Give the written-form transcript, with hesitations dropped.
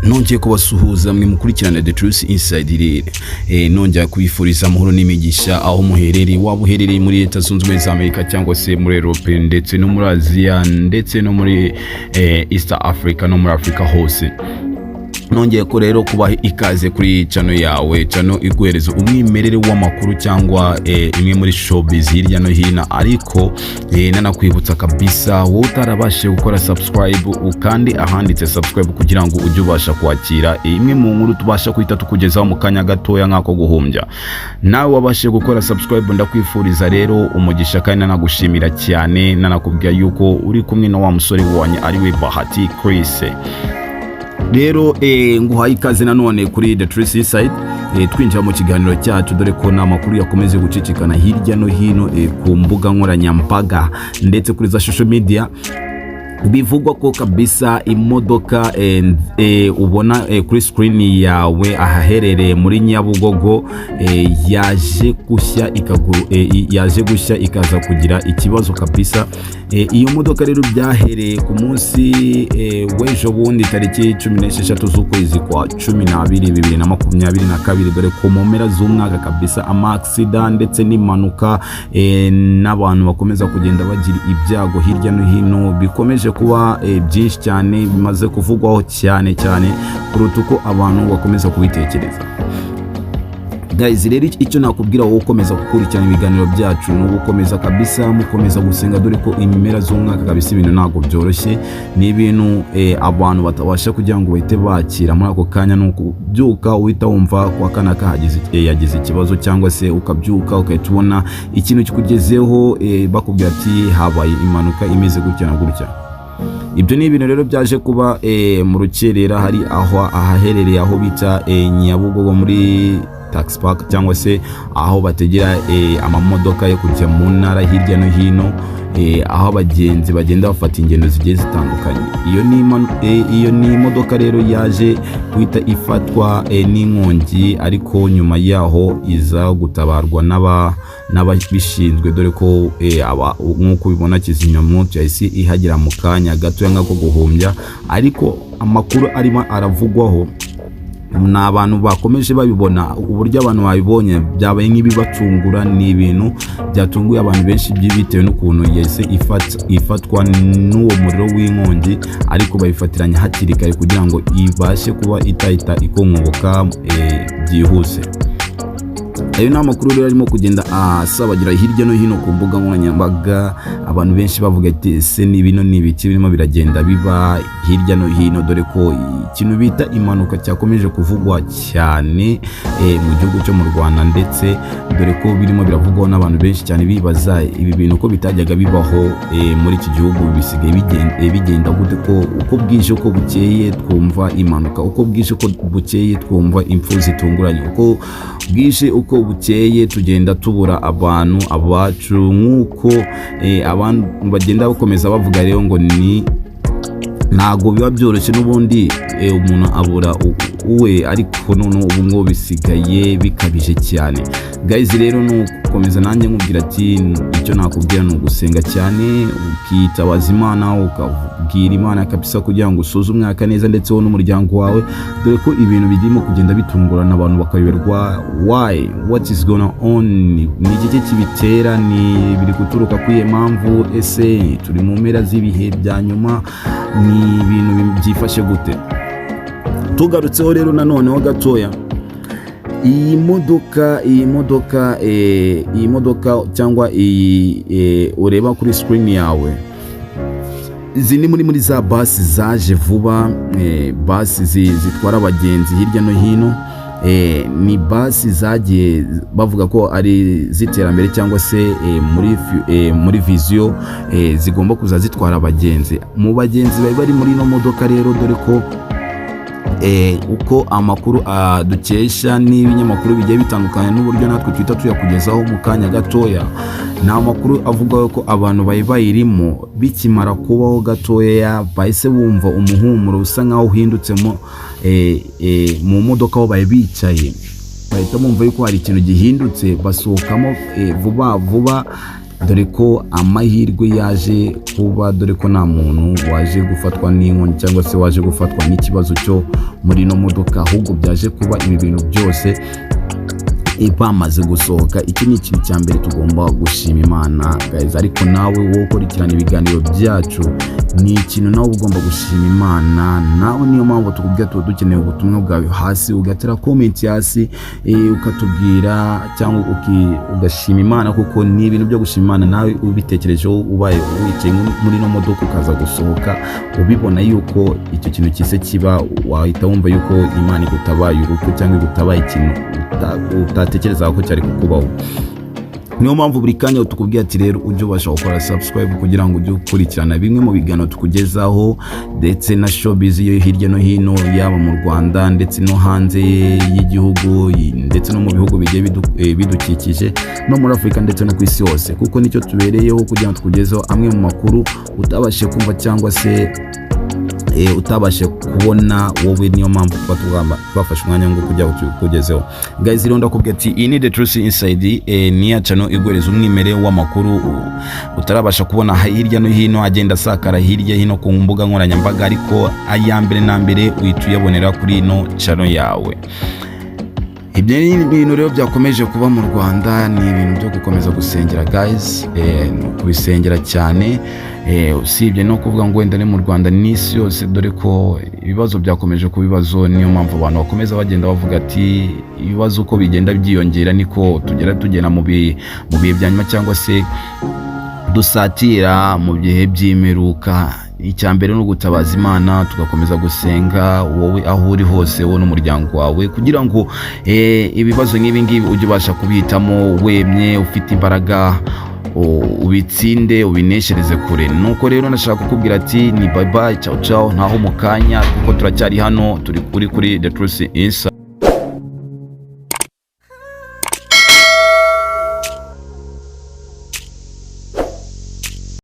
nongeye kubasuhuza mwe mukurikirana The Truth Inside rere nongeye kubifuriza amahoro n'imigisha aho muherereye, waba uherereye muri Leta Zunze Ubumwe za Amerika cyangwa se muri Europe ndetse no muri Aziya ndetse no muri East Africa no muri Afrika hose. Nongeye ko rero kubaha ikaze kuri channel yawe, channel iguhereza umwimerere w'amakuru cyangwa imwe muri showbiz hirya no hino, ariko nanakwibutsa kabisa wowe utarabashe gukora subscribe ukandi ahanditse subscribe kugira ngo ujye ubasha kwakira imwe mu nkuru tubasha kwita tukugezaho mu kanya gatoya nkako guhumbya. Nawe wabashe gukora subscribe ndakwifuriza rero umugisha kandi nanagushimira cyane, nanakubwira yuko uri kumwe na wa musore wanyu ari we Bahati Chris. Rero nguhaye ikaze nanone kuri The Truth Inside, twinjira mu kiganiro cyacu dore ko namakuru yakomeze gucicikana hirya no hino ku mbuga nkoranyambaga ndetse kuri za social media. Bivugwa ko kabisa imodoka ubona kuri screen yawe ahaherereye muri Nyabugogo yaje gushya ikaza kugira ikibazo kabisa. Iyo modoka rero byahereye ku munsi w'ejo bundi tariki 16 z'ukwezi kwa 12 2022, dore ko mu mpera z'umwaka kabisa ama-accident ndetse n'impanuka n'abantu bakomeza kugenda bagira ibyago hirya no hino bikomeje kuba byinshi cyane, bimaze kuvugwaho cyane kuruta uko abantu bakomeza kubitekereza. Guys, rero icyo nakubwira wowe ukomeza gukurikirana ibiganiro byacu no gukomeza kabisa mukomeza gusenga, dore ko impera z'umwaka kabisa ibintu ntago byoroshye, ni ibintu abantu batabasha kugira ngo bahite bakira muri ako kanya. Nuko byuka uhita wumva kwa kana yagize ikibazo, cyangwa se ukabyuka ukahita ubona ikintu kikugezeho bakubwira ati habaye impanuka imeze gutya na gutya. Ibyo ni ibintu rero byaje kuba mu rukerera hari ahaherereye aho bita Nyabugogo muri Taxi Park, cyangwa se aho bategera amamodoka yo kujya mu ntara hirya no hino, aho abagenzi bagenda bafata ingendo zigiye zitandukanye. Iyo ni imodoka rero yaje guhita ifatwa n'inkongi, ariko nyuma yaho iza gutabarwa n'ababishinzwe, dore ko nk'uko ubibona kizimyamoto yahise ihagera mu kanya gatoya nk'ako guhumbya. Ariko amakuru arimo aravugwaho n'abantu bakomeje babibona, uburyo abantu babibonye byabaye nk'ibibacungura, ni ibintu byatunguye abantu benshi bitewe n'ukuntu yahise ifatwa n'uwo muriro w'inkongi, ariko bayifatiranya hakiri kare kugira ngo ibashe kuba itahita ikongoboka byihuse. Ayo n'amakuru rero arimo kugenda asabagira hirya no hino ku mbuga nkoranyambaga, abantu benshi bavuga ati ese n'ibino n'ibiki birimo biragenda biba hirya no hino, dore ko ikintu bita impanuka cyakomeje kuvugwa cyane mu gihugu cyo mu Rwanda, ndetse dore ko birimo biravugwaho n'abantu benshi cyane bibaza ibi bintu ko bitajyaga bibaho muri iki gihugu bisigaye bigenda gute, ko uko bwije uko bukeye twumva impanuka, uko bwije uko bukeye twumva impfu zitunguranye, uko bwije uko bukeye tugenda tubura abantu abacu, nk'uko abantu bagenda bakomeza bavuga. Rero ngo ntago biba byoroshye n'ubundi umuntu abura uwe, ariko none ubu ngo bisigaye bikabije cyane. Guys, rero nukomeza nanjye nkubwira ati icyo nakubwira ni ugusenga cyane, ukitabaza Imana, ukabwira Imana kabisa kugira ngo usoze umwaka neza ndetse wowe n'umuryango wawe, dore ko ibintu birimo kugenda bitungurana abantu bakayoberwa what is going on, ni iki kibitera, ni biri guturuka kwiye mpamvu, ese turi mu mpera z'ibihe bya nyuma, ni ibintu byifashe gute. Tugarutseho rero nanone ho gatoya, iyi modoka cyangwa ureba kuri screen yawe, izi ni muri za basi zaje vuba, basi zitwara abagenzi hirya no hino. Ni basi zagiye bavuga ko ari ziterambere cyangwa se muri vision zigomba kuza zitwara abagenzi. Mu bagenzi bari muri no modoka rero, dore ko uko amakuru dukesha n'ibinyamakuru bigiye bitandukanye n'uburyo natwe twita tuyakugezaho mu kanya gatoya, nta makuru avuga ko abantu bayirimo bikimara kubaho gatoya bahise bumva umuhumuro usa nkaho uhindutsemo mu modoka aho baye bicaye, bahita bumva yuko hari ikintu gihindutse, basohokamo vuba dore ko amahirwe yaje kuba, dore ko nta muntu waje gufatwa n'inkongi cyangwa se waje gufatwa n'ikibazo cyo muri no modoka, ahubwo byaje kuba ibi bintu byose bamaze gusohoka. Iki ni ikintu cya mbere tugomba gushima Imana guys. Ariko nawe wowe ukurikirana ibiganiro byacu, ni ikintu nawe ugomba gushima Imana. Nawe niyo mpamvu tukubwira tuba dukeneye ubutumwa bwawe hasi, ugatera comment hasi ukatubwira cyangwa ugashima Imana, kuko ni ibintu byo gushima Imana. Nawe ubitekerejeho ubaye wicaye muri no modoka ukaza gusohoka ubibona yuko icyo kintu kise kiba, wahita wumva yuko Imana igutabaye urupfu cyangwa igutabaye ikintu utatekereza ko cyari kukubaho. Niyo mpamvu buri kanya tukubwira ati rero ujye ubasha gukora subscribe kugira ngo ujye ukurikirana bimwe mu biganiro tukugezaho, ndetse na showbiz yo hirya no hino, yaba mu Rwanda ndetse no hanze y'igihugu, ndetse no mu bihugu bigiye bidukikije, no muri Afrika ndetse no ku isi hose, kuko nicyo tubereyeho kugira ngo tukugezeho amwe mu makuru utabashe kumva cyangwa se utabashe kubona wowe. Niyo mpamvu twafashe umwanya ngo kujya kugezeho guys. Rero ndakubwira ati iyi ni The Truth Inside, ni ya channel igwereza umwimere w'amakuru utarabasha kubona hirya no hino, agenda asakara hirya hino ku mbuga nkoranyambaga, ariko ayambere na mbere uhita uyabonera kuri ino channel yawe. Ibyo ni ibintu rero byakomeje kuba mu Rwanda, ni ibintu byo gukomeza gusengera guys, kubisengera cyane. Usibye no kuvuga ngo wenda ni mu Rwanda, n'isi yose, dore ko ibibazo byakomeje ku bibazo. Niyo mpamvu abantu bakomeza bagenda bavuga ati ibibazo uko bigenda byiyongera niko tugera mu bihe bya nyuma, cyangwa se dusatira mu bihe by'imperuka. Icyambere no gutabaza Imana, tugakomeza gusenga wowe aho uri hose, wowe n'umuryango wawe, kugira ngo ibibazo nk'ibi ngibi ujye ubasha kubihitamo wemye, ufite imbaraga, ubitsinde, ubineshereze kure. Nuko rero nashaka kukubwira ati ni bye bye, ciao ciao, ntaho mu kanya, kuko turacyari hano, turi kuri The Truth Inside.